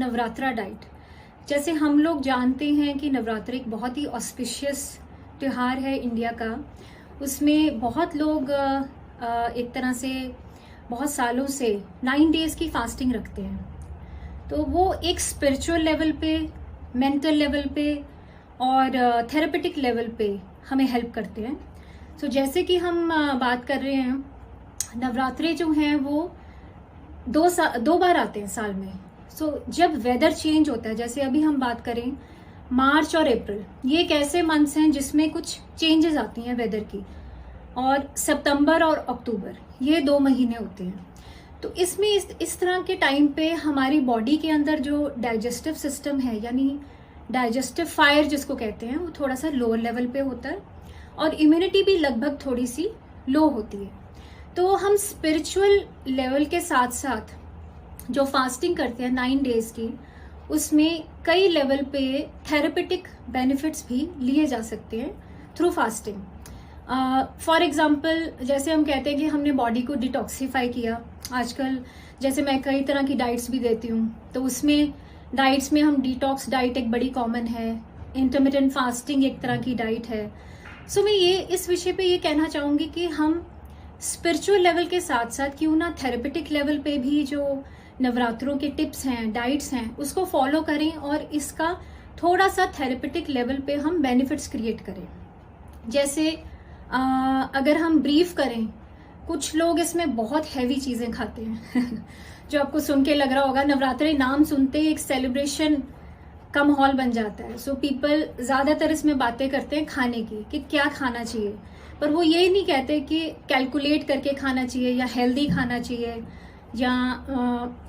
Navratra diet. जैसे हम लोग जानते हैं कि नवरात्रि एक बहुत ही ऑस्पिशियस त्योहार है इंडिया का। उसमें बहुत लोग एक तरह से बहुत सालों से 9 डेज की फास्टिंग रखते हैं। तो वो एक स्पिरिचुअल लेवल पे, मेंटल लेवल पे और थेरेपेटिक लेवल पे हमें हेल्प करते हैं। तो जैसे कि हम बात कर रहे हैं, नवरात्रे जो हैं वो दो बार आते हैं साल में। जब वेदर चेंज होता है, जैसे अभी हम बात करें मार्च और अप्रैल, ये एक ऐसे मंथ्स हैं जिसमें कुछ चेंजेस आती हैं वेदर की, और सितंबर और अक्टूबर ये 2 महीने होते हैं। तो इसमें इस तरह के टाइम पे हमारी बॉडी के अंदर जो डाइजेस्टिव सिस्टम है, यानी डाइजेस्टिव फायर जिसको कहते हैं, वो थोड़ा सा लोअर लेवल पे होता है और इम्यूनिटी भी लगभग थोड़ी सी लो होती है। तो हम स्पिरिचुअल लेवल के साथ साथ जो फास्टिंग करते हैं 9 डेज की, उसमें कई लेवल पे थेरेपेटिक बेनिफिट्स भी लिए जा सकते हैं थ्रू फास्टिंग। फॉर एग्जाम्पल, जैसे हम कहते हैं कि हमने बॉडी को डिटॉक्सिफाई किया। आजकल जैसे मैं कई तरह की डाइट्स भी देती हूँ, तो उसमें डाइट्स में हम डिटॉक्स डाइट एक बड़ी कॉमन है, इंटरमिटेंट फास्टिंग एक तरह की डाइट है। मैं इस विषय पे ये कहना चाहूंगी कि हम स्पिरिचुअल लेवल के साथ साथ क्यों ना थेरेपेटिक लेवल पे भी जो नवरात्रों के टिप्स हैं, डाइट्स हैं, उसको फॉलो करें और इसका थोड़ा सा थेरेपेटिक लेवल पे हम बेनिफिट्स क्रिएट करें। जैसे अगर हम ब्रीफ करें, कुछ लोग इसमें बहुत हैवी चीजें खाते हैं जो आपको सुन के लग रहा होगा, नवरात्रि नाम सुनते ही एक सेलिब्रेशन का माहौल बन जाता है। पीपल ज्यादातर इसमें बातें करते हैं खाने की, कि क्या खाना चाहिए, पर वो ये नहीं कहते कि कैलकुलेट करके खाना चाहिए या हेल्दी खाना चाहिए या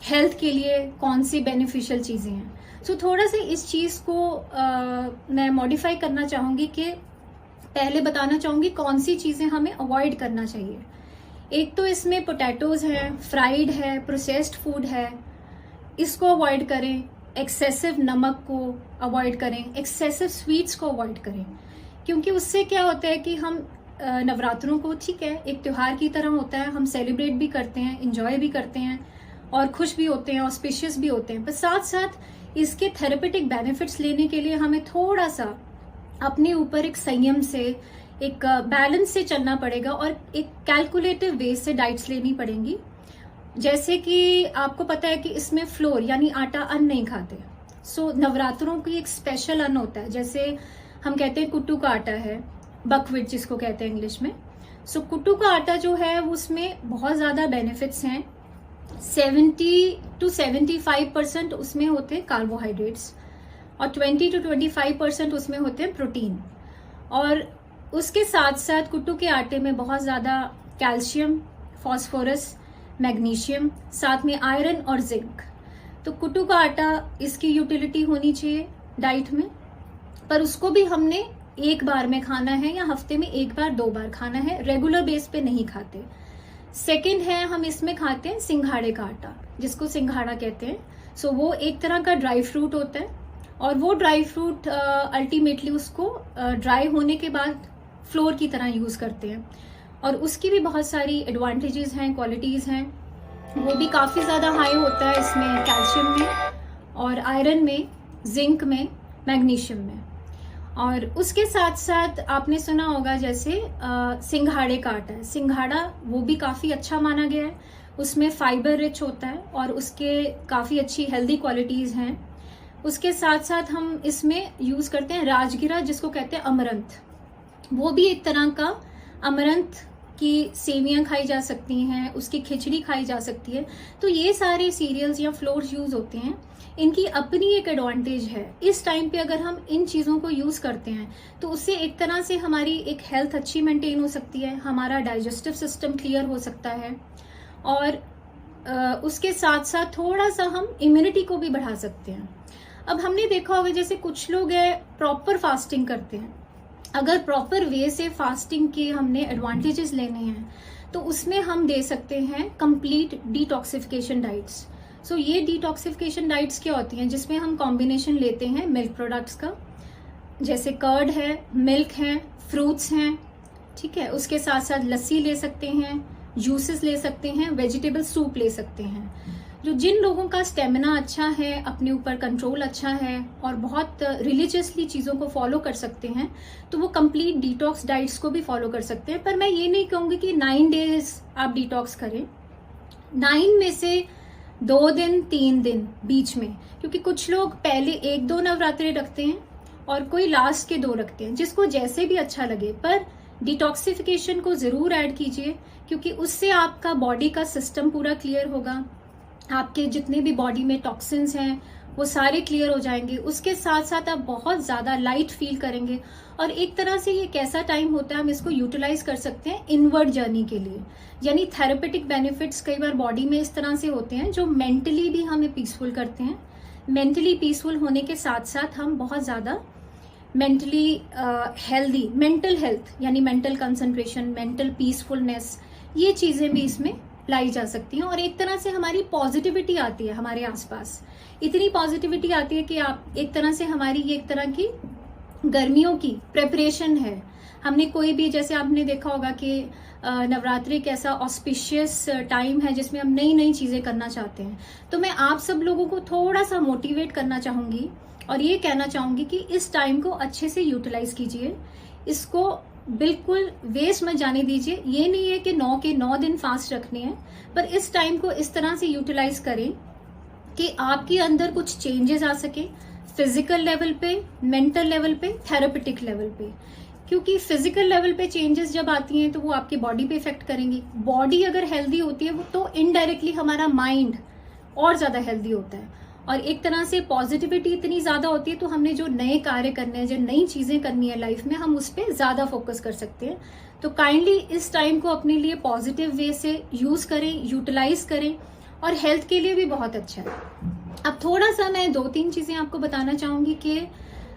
हेल्थ के लिए कौन सी बेनिफिशियल चीजें हैं। थोड़ा सा इस चीज को मैं मॉडिफाई करना चाहूंगी कि पहले बताना चाहूंगी कौन सी चीजें हमें अवॉइड करना चाहिए। एक तो इसमें पोटैटोज है, फ्राइड है, प्रोसेस्ड फूड है, इसको अवॉइड करें। एक्सेसिव नमक को अवॉइड करें, एक्सेसिव स्वीट्स को अवॉइड करें, क्योंकि उससे क्या होता है कि हम नवरात्रों को, ठीक है, एक त्योहार की तरह होता है, हम सेलिब्रेट भी करते हैं, एंजॉय भी करते हैं और खुश भी होते हैं, ऑस्पिशियस भी होते हैं, पर साथ साथ इसके थेरेपेटिक बेनिफिट्स लेने के लिए हमें थोड़ा सा अपने ऊपर एक संयम से, एक बैलेंस से चलना पड़ेगा और एक कैलकुलेटिव वे से डाइट्स लेनी पड़ेंगी। जैसे कि आपको पता है कि इसमें फ्लोर यानी आटा अन्न नहीं खाते। नवरात्रों की एक स्पेशल अन्न होता है, जैसे हम कहते हैं कुट्टू का आटा है, बकव्हीट जिसको कहते हैं इंग्लिश में। कुट्टू का आटा जो है उसमें बहुत ज्यादा बेनिफिट्स हैं। 70 to 75% उसमें होते हैं कार्बोहाइड्रेट्स और 20 to 25% उसमें होते हैं प्रोटीन। और उसके साथ साथ कुट्टू के आटे में बहुत ज्यादा कैल्शियम, फास्फोरस, मैग्नीशियम, साथ में आयरन और जिंक। तो कुट्टू का आटा, इसकी यूटिलिटी होनी चाहिए डाइट में, पर उसको भी हमने एक बार में खाना है या हफ्ते में 1 बार 2 बार खाना है, रेगुलर बेस पे नहीं खाते। सेकंड है, हम इसमें खाते हैं सिंघाड़े का आटा, जिसको सिंघाड़ा कहते हैं। वो एक तरह का ड्राई फ्रूट होता है और वो ड्राई फ्रूट अल्टीमेटली उसको ड्राई होने के बाद फ्लोर की तरह यूज करते हैं और उसकी भी बहुत सारी एडवांटेजेस हैं, क्वालिटीज हैं। वो भी काफी ज्यादा हाई होता है इसमें कैल्शियम में और आयरन में, जिंक में, मैग्नीशियम में। और उसके साथ साथ आपने सुना होगा जैसे सिंघाड़े का आटा है, सिंघाड़ा वो भी काफी अच्छा माना गया है, उसमें फाइबर रिच होता है और उसके काफी अच्छी हेल्दी क्वालिटीज हैं। उसके साथ साथ हम इसमें यूज करते हैं राजगिरा, जिसको कहते हैं अमरंथ। वो भी एक तरह का, अमरंथ की सेवियां खाई जा सकती हैं, उसकी खिचड़ी खाई जा सकती है। तो ये सारे सीरियल्स या फ्लोर्स यूज होते हैं, इनकी अपनी एक एडवांटेज है। इस टाइम पे अगर हम इन चीजों को यूज करते हैं तो उससे एक तरह से हमारी एक हेल्थ अच्छी मेंटेन हो सकती है, हमारा डाइजेस्टिव सिस्टम क्लियर हो सकता है और उसके साथ साथ थोड़ा सा हम इम्यूनिटी को भी बढ़ा सकते हैं। अब हमने देखा होगा जैसे कुछ लोग है प्रॉपर फास्टिंग करते हैं। अगर प्रॉपर वे से फास्टिंग के हमने एडवांटेजेस लेने हैं तो उसमें हम दे सकते हैं कंप्लीट डिटॉक्सिफिकेशन डाइट्स। ये डिटॉक्सिफिकेशन डाइट्स क्या होती हैं, जिसमें हम कॉम्बिनेशन लेते हैं मिल्क प्रोडक्ट्स का, जैसे कर्ड है, मिल्क है, फ्रूट्स हैं, ठीक है। उसके साथ साथ लस्सी ले सकते हैं, जूसेस ले सकते हैं, वेजिटेबल सूप ले सकते हैं। जो जिन लोगों का स्टेमिना अच्छा है, अपने ऊपर कंट्रोल अच्छा है और बहुत रिलीजियसली चीज़ों को फॉलो कर सकते हैं, तो वो कंप्लीट डिटॉक्स डाइट्स को भी फॉलो कर सकते हैं। पर मैं ये नहीं कहूँगी कि 9 डेज आप डिटॉक्स करें, 9 में से 2 दिन 3 दिन बीच में, क्योंकि कुछ लोग पहले 1-2 नवरात्रे रखते हैं और कोई लास्ट के 2 रखते हैं, जिसको जैसे भी अच्छा लगे। पर डिटॉक्सिफिकेशन को जरूर ऐड कीजिए, क्योंकि उससे आपका बॉडी का सिस्टम पूरा क्लियर होगा, आपके जितने भी बॉडी में टॉक्सिन्स हैं वो सारे क्लियर हो जाएंगे। उसके साथ साथ आप बहुत ज्यादा लाइट फील करेंगे और एक तरह से ये कैसा टाइम होता है, हम इसको यूटिलाइज कर सकते हैं इनवर्ड जर्नी के लिए। यानी थेरेपेटिक बेनिफिट्स कई बार बॉडी में इस तरह से होते हैं जो मेंटली भी हमें पीसफुल करते हैं। मेंटली पीसफुल होने के साथ साथ हम बहुत ज्यादा मेंटली हेल्दी, मेंटल हेल्थ यानी मेंटल कंसंट्रेशन, मेंटल पीसफुलनेस, ये चीजें भी इसमें लाई जा सकती हैं। और एक तरह से हमारी पॉजिटिविटी आती है हमारे आसपास, इतनी पॉजिटिविटी आती है कि आप एक तरह से हमारी ये एक तरह की गर्मियों की प्रेपरेशन है। हमने कोई भी, जैसे आपने देखा होगा कि नवरात्रि एक ऐसा ऑस्पिशियस टाइम है जिसमें हम नई नई चीजें करना चाहते हैं। तो मैं आप सब लोगों को थोड़ा सा मोटिवेट करना चाहूंगी और ये कहना चाहूंगी कि इस टाइम को अच्छे से यूटिलाइज कीजिए, इसको बिल्कुल वेस्ट मत जाने दीजिए। ये नहीं है कि 9 के 9 दिन फास्ट रखने हैं, पर इस टाइम को इस तरह से यूटिलाइज करें कि आपके अंदर कुछ चेंजेस आ सके, फिजिकल लेवल पे, मेंटल लेवल पे, थेरेपेटिक लेवल पे। क्योंकि फिजिकल लेवल पे चेंजेस जब आती हैं तो वो आपकी बॉडी पे इफेक्ट करेंगी। बॉडी अगर हेल्दी होती है तो इनडायरेक्टली हमारा माइंड और ज्यादा हेल्दी होता है और एक तरह से पॉजिटिविटी इतनी ज्यादा होती है, तो हमने जो नए कार्य करने हैं, जो नई चीजें करनी है लाइफ में, हम उस पर ज्यादा फोकस कर सकते हैं। तो काइंडली इस टाइम को अपने लिए पॉजिटिव वे से यूज करें, यूटिलाइज करें और हेल्थ के लिए भी बहुत अच्छा है। अब थोड़ा सा मैं 2-3 चीजें आपको बताना चाहूंगी कि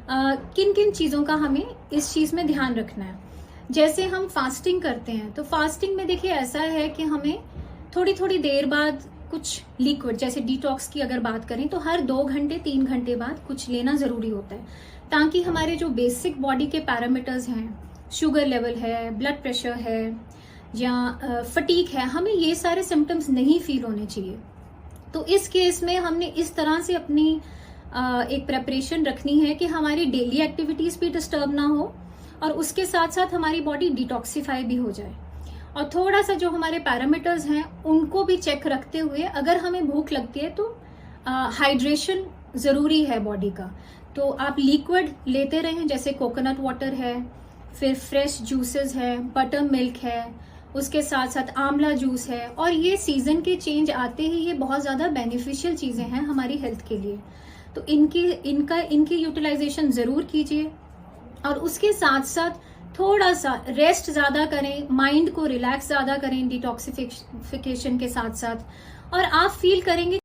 किन किन चीजों का हमें इस चीज में ध्यान रखना है। जैसे हम फास्टिंग करते हैं, तो फास्टिंग में देखिए ऐसा है कि हमें थोड़ी थोड़ी देर बाद कुछ लिक्विड, जैसे डिटॉक्स की अगर बात करें तो हर 2 घंटे 3 घंटे बाद कुछ लेना जरूरी होता है, ताकि हमारे जो बेसिक बॉडी के पैरामीटर्स हैं, शुगर लेवल है, ब्लड प्रेशर है या फटीक है, हमें ये सारे सिम्टम्स नहीं फील होने चाहिए। तो इस केस में हमने इस तरह से अपनी एक प्रेपरेशन रखनी है कि हमारी डेली एक्टिविटीज भी डिस्टर्ब ना हो और उसके साथ साथ हमारी बॉडी डिटॉक्सिफाई भी हो जाए। और थोड़ा सा जो हमारे पैरामीटर्स हैं उनको भी चेक रखते हुए, अगर हमें भूख लगती है तो हाइड्रेशन जरूरी है बॉडी का, तो आप लिक्विड लेते रहें, जैसे कोकोनट वाटर है, फिर फ्रेश जूसेस है, बटर मिल्क है, उसके साथ साथ आंवला जूस है। और ये सीजन के चेंज आते ही ये बहुत ज्यादा बेनिफिशियल चीजें हैं हमारी हेल्थ के लिए, तो इनकी यूटिलाइजेशन जरूर कीजिए। और उसके साथ साथ थोड़ा सा रेस्ट ज्यादा करें, माइंड को रिलैक्स ज्यादा करें डिटॉक्सिफिकेशन के साथ साथ, और आप फील करेंगे